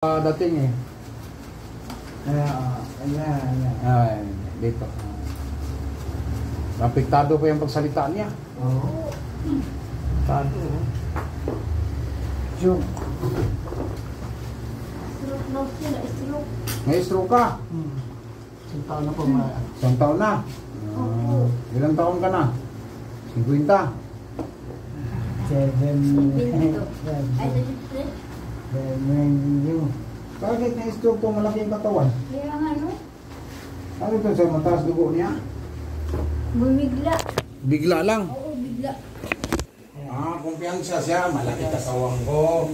Dating eh. Ayan. Ay, dito. Apektado pa yung pagsalita niya. Oo. Apektado. Yung. May stroke ka? Isang taon na po. Isang taon na? Ilang taon ka na? 50? 7. Bakit na-stroke to? Malaki yung katawan. Kaya nga no? Ano ito sa mataas dugo niya? Bumigla. Bigla lang. Oo, bigla. Kumpiyansa siya. Malaki kasawang ko.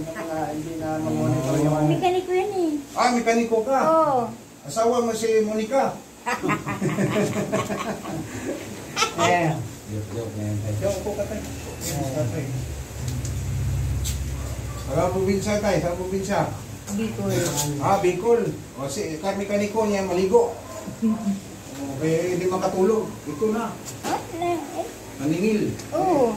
Hindi na monitor yung Mekaniko yan eh. Mekaniko ka? Oo. Asawa mo si Monica? Ayan. Joke. Joke ko ka tayo. Saan probinsya tayo? Saan probinsya? Bicol. Bicol. O kami mekaniko niya maligo. Okay, hindi makatulog. Ito na. Naningil. Oo.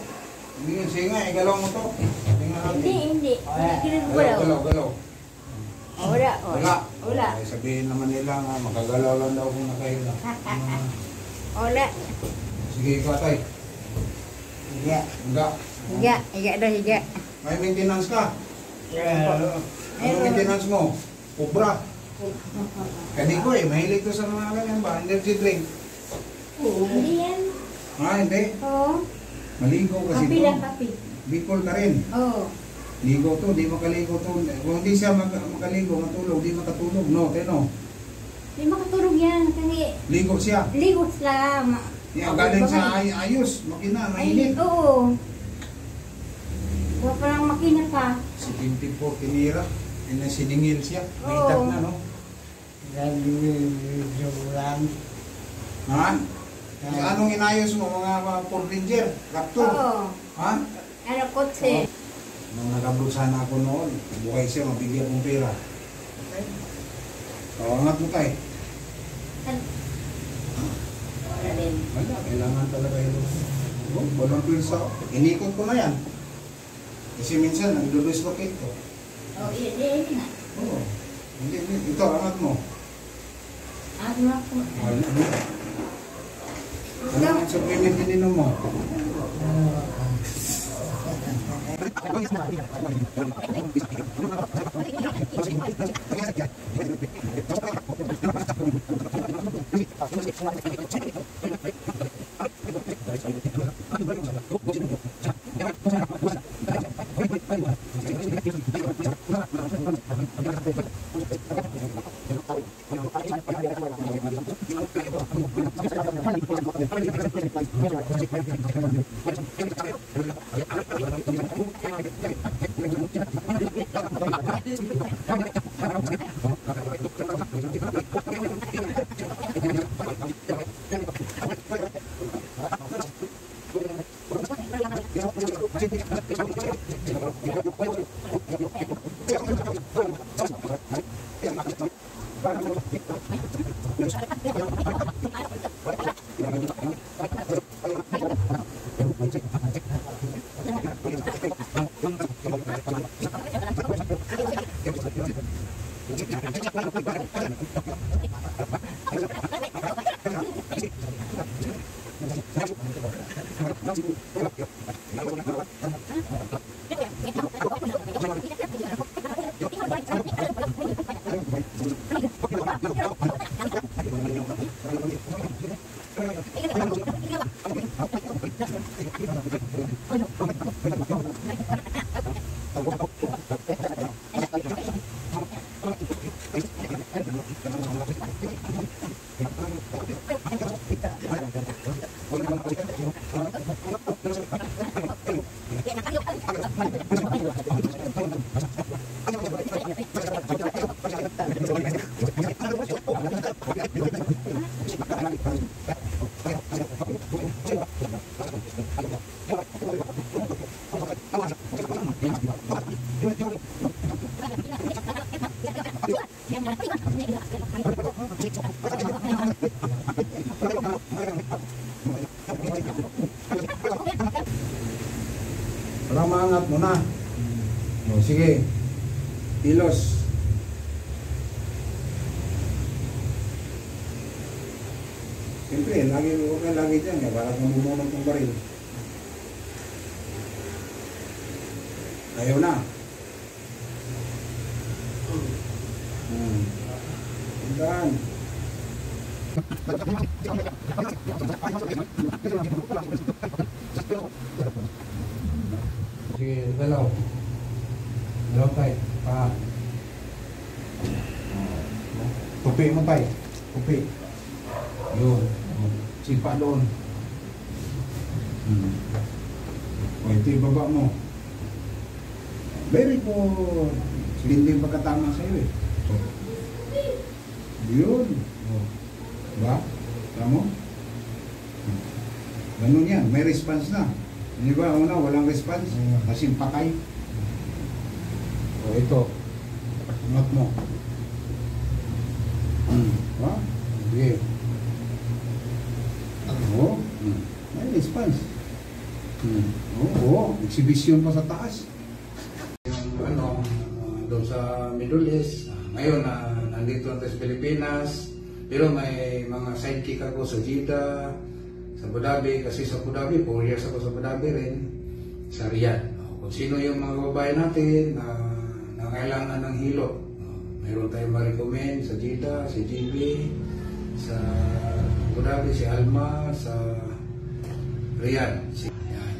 Naningil. Sige nga, igalaw mo to. Tingnan natin. Hindi. Galaw. Galaw. Wala. Ay, sabihin naman nila nga, makagalaw lang daw kung nakahiga. Wala. Sige, ikaw tay. Higa. Higa. Higa. May maintenance ka. Ano maintenance mo? Cobra. Kaniko mahilig to sa mga ganyan ba? Energy drink. Hindi yan. Hindi. Oo. Maligo kasi Kapi to. lang, kapi. Bicol ka rin. Oo. Ligo to, di makaligo to. Kung hindi siya makaligo, matulog, di makatulog. No, teno. Hindi makatulog yan. Kasi Ligo siya. ligot lang. Galing sa ayos, makina, mainit. Oo. Huwag pa lang makina pa. Si 24, tinira. Siningil siya. May Oo. itak na, no? Lang. Ha? Anong inayos mo, mga Ford Ranger? Raptor? Oo. Ha? Ano, kotse. Nung nagablusan ako noon, buhay siya, mabigyan kong pera. Angat mo tayo. Wala din. Wala, kailangan talaga yun. Walang pilsa. Inikot ko na yan. Kasi minsan, nag-dislocate ko. Oo, yan na. Oo. Hindi. Ito, angat mo. Ano ako? Wala. Ano ang supplement ininom mo? Parang maangat mo na. O, sige. Ilos. Siyempre, huwag ka lagi dyan. Para kang bumunod ng baril. Ayaw na. Tandaan. Sige, dalaw. Dalaw tayo. Tupi mo tayo. Tupi. Yun. Sipa doon. O, ito yung baba mo. Very good. Hindi yung pagkatama sa'yo eh. So, yun. O. Diba? Tama mo? Ganun yan. May response na. Hindi ba? Una, walang response. Kasing pakay. O, ito. Angat mo. Diba? Sige. Oo. May response. Oo. Exhibition pa sa taas. Yung doon sa Middle East. Ngayon, nandito na sa Pilipinas. Pero may mga sidekick ako sa Jeddah, sa Abu Dhabi. Kasi sa Abu Dhabi, 4 years ako sa Abu Dhabi rin. Sa Riyadh. Kung sino yung mga babae natin na kailangan ng hilo. Mayroon tayong ma-recommend sa Jeddah, si GB, sa Abu Dhabi, si Alma, sa Riyadh. Yan.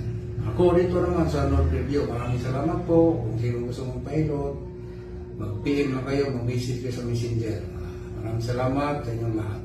Ako dito naman sa North Review, maraming salamat po. Kung sino gusto mong pilot, mag-PM na kayo, mag-visit kayo sa Messenger. Maraming salamat sa inyong lahat.